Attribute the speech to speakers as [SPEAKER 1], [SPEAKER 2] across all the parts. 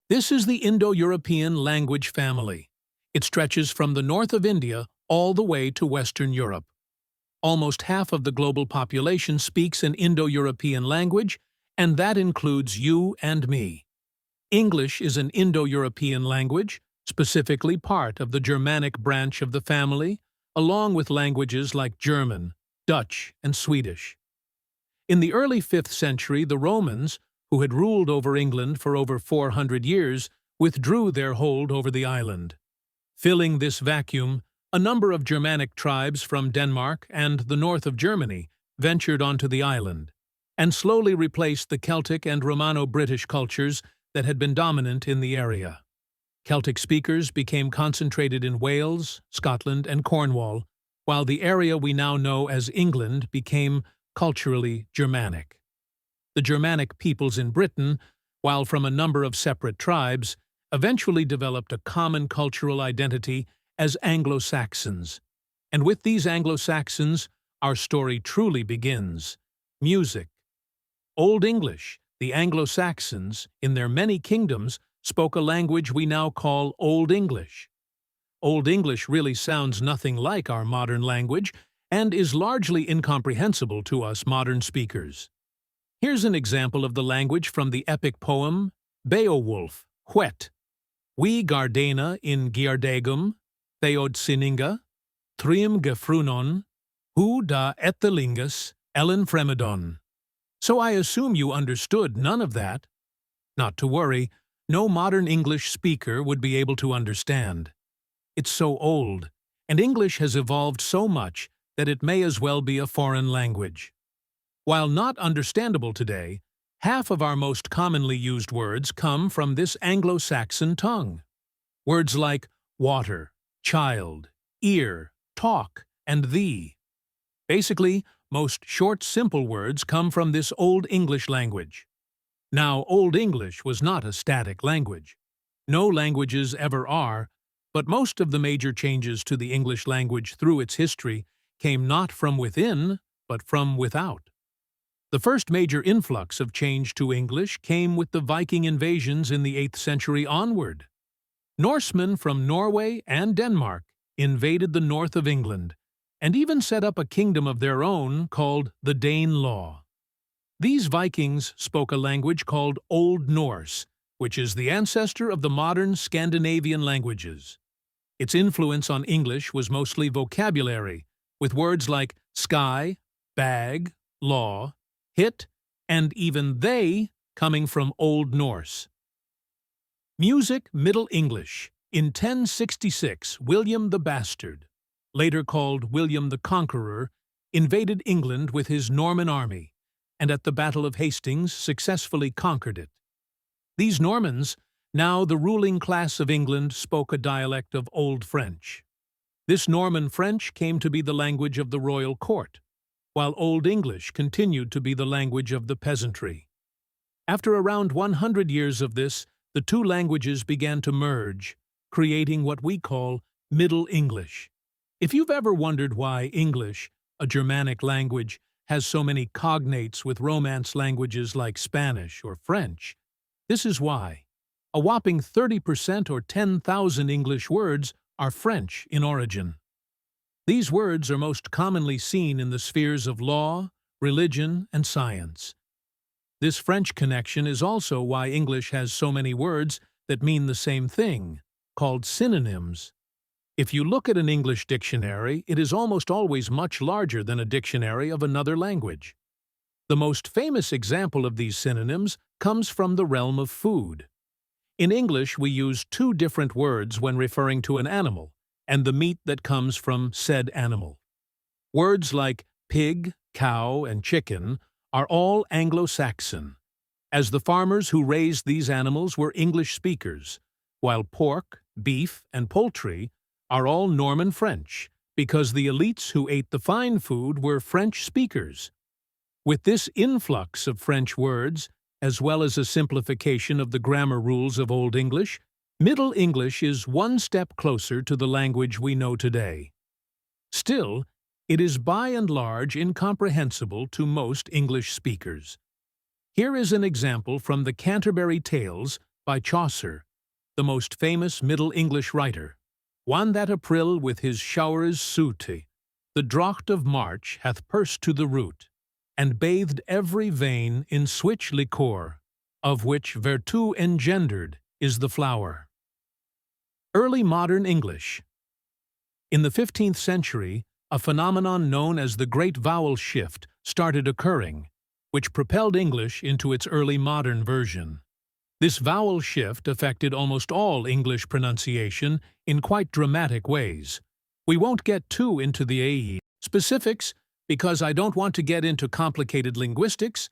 [SPEAKER 1] This is the Indo-European language family. It stretches from the north of India all the way to Western Europe. Almost half of the global population speaks an Indo-European language, and that includes you and me. English is an Indo-European language, specifically part of the Germanic branch of the family, along with languages like German, Dutch, and Swedish. In the early 5th century, the Romans, who had ruled over England for over 400 years, withdrew their hold over the island. Filling this vacuum, a number of Germanic tribes from Denmark and the north of Germany ventured onto the island, and slowly replaced the Celtic and Romano-British cultures that had been dominant in the area. Celtic speakers became concentrated in Wales, Scotland, and Cornwall, while the area we now know as England became culturally Germanic. The Germanic peoples in Britain, while from a number of separate tribes, eventually developed a common cultural identity as Anglo-Saxons. And with these Anglo-Saxons, our story truly begins. Music. Old English, the Anglo-Saxons, in their many kingdoms, spoke a language we now call Old English. Old English really sounds nothing like our modern language and is largely incomprehensible to us modern speakers. Here's an example of the language from the epic poem Beowulf, Hwet. We Gardena in Giardegum, Theodsininga, Trium Gefrunon, Hu da Ethelingus, Ellen Fremedon. So I assume you understood none of that. Not to worry, no modern English speaker would be able to understand. It's so old, and English has evolved so much that it may as well be a foreign language. While not understandable today, half of our most commonly used words come from this Anglo-Saxon tongue. Words like water, child, ear, talk, and thee. Basically, most short, simple words come from this Old English language. Now, Old English was not a static language. No languages ever are, but most of the major changes to the English language through its history came not from within, but from without. The first major influx of change to English came with the Viking invasions in the 8th century onward. Norsemen from Norway and Denmark invaded the north of England, and even set up a kingdom of their own called the Danelaw. These Vikings spoke a language called Old Norse, which is the ancestor of the modern Scandinavian languages. Its influence on English was mostly vocabulary, with words like sky, bag, law, hit, and even they coming from Old Norse. Music Middle English. In 1066, William the Bastard, later called William the Conqueror, invaded England with his Norman army, and at the Battle of Hastings successfully conquered it. These Normans, now the ruling class of England, spoke a dialect of Old French. This Norman French came to be the language of the royal court, while Old English continued to be the language of the peasantry. After around 100 years of this, the two languages began to merge, creating what we call Middle English. If you've ever wondered why English, a Germanic language, has so many cognates with Romance languages like Spanish or French, this is why. A whopping 30% or 10,000 English words are French in origin. These words are most commonly seen in the spheres of law, religion, and science. This French connection is also why English has so many words that mean the same thing, called synonyms. If you look at an English dictionary, it is almost always much larger than a dictionary of another language. The most famous example of these synonyms comes from the realm of food. In English, we use two different words when referring to an animal, and the meat that comes from said animal. Words like pig, cow, and chicken are all Anglo-Saxon, as the farmers who raised these animals were English speakers, while pork, beef, and poultry are all Norman French, because the elites who ate the fine food were French speakers. With this influx of French words, as well as a simplification of the grammar rules of Old English, Middle English is one step closer to the language we know today. Still, it is by and large incomprehensible to most English speakers. Here is an example from the Canterbury Tales by Chaucer, the most famous Middle English writer. One that April with his showers sooty, the draught of March hath pursed to the root, and bathed every vein in switch liquor, of which vertu engendered is the flower. Early modern English. In the 15th century, a phenomenon known as the Great Vowel Shift started occurring, which propelled English into its early modern version. This vowel shift affected almost all English pronunciation in quite dramatic ways. We won't get too into the AE specifics because I don't want to get into complicated linguistics,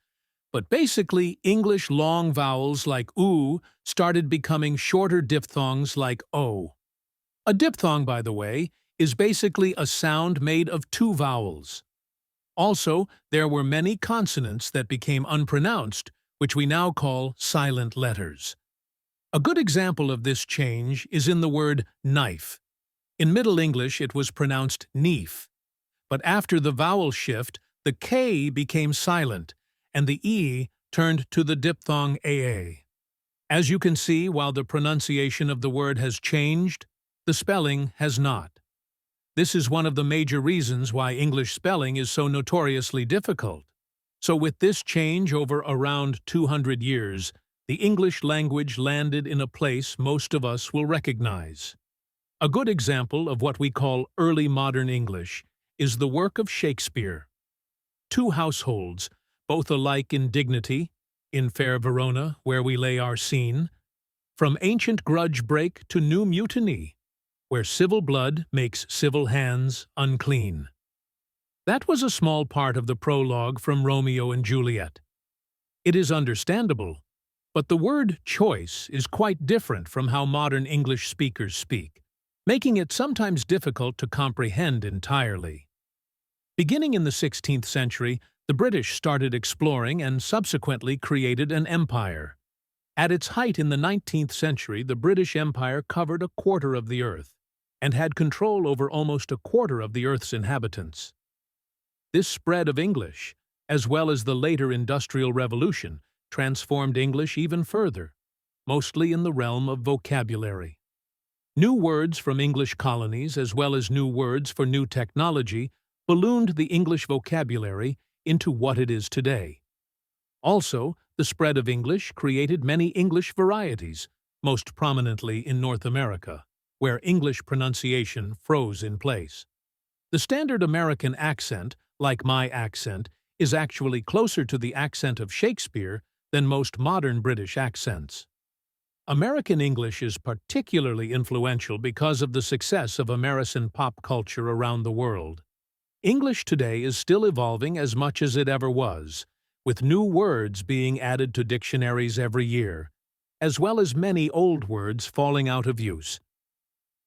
[SPEAKER 1] but basically English long vowels like oo started becoming shorter diphthongs like o. A diphthong, by the way, is basically a sound made of two vowels. Also, there were many consonants that became unpronounced, which we now call silent letters. A good example of this change is in the word knife. In Middle English, it was pronounced neef, but after the vowel shift, the K became silent, and the E turned to the diphthong AA. As you can see, while the pronunciation of the word has changed, the spelling has not. This is one of the major reasons why English spelling is so notoriously difficult. So with this change over around 200 years, the English language landed in a place most of us will recognize. A good example of what we call early modern English is the work of Shakespeare. Two households, both alike in dignity, in fair Verona, where we lay our scene, from ancient grudge break to new mutiny, where civil blood makes civil hands unclean. That was a small part of the prologue from Romeo and Juliet. It is understandable, but the word choice is quite different from how modern English speakers speak, making it sometimes difficult to comprehend entirely. Beginning in the 16th century, the British started exploring and subsequently created an empire. At its height in the 19th century, the British Empire covered a quarter of the earth and had control over almost a quarter of the Earth's inhabitants. This spread of English, as well as the later Industrial Revolution, transformed English even further, mostly in the realm of vocabulary. New words from English colonies, as well as new words for new technology, ballooned the English vocabulary into what it is today. Also, the spread of English created many English varieties, most prominently in North America, where English pronunciation froze in place. The standard American accent, like my accent, is actually closer to the accent of Shakespeare than most modern British accents. American English is particularly influential because of the success of American pop culture around the world. English today is still evolving as much as it ever was, with new words being added to dictionaries every year, as well as many old words falling out of use.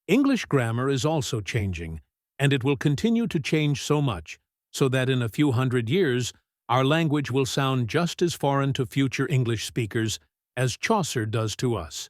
[SPEAKER 1] English grammar is also changing, and it will continue to change so much, so that in a few hundred years, our language will sound just as foreign to future English speakers as Chaucer does to us.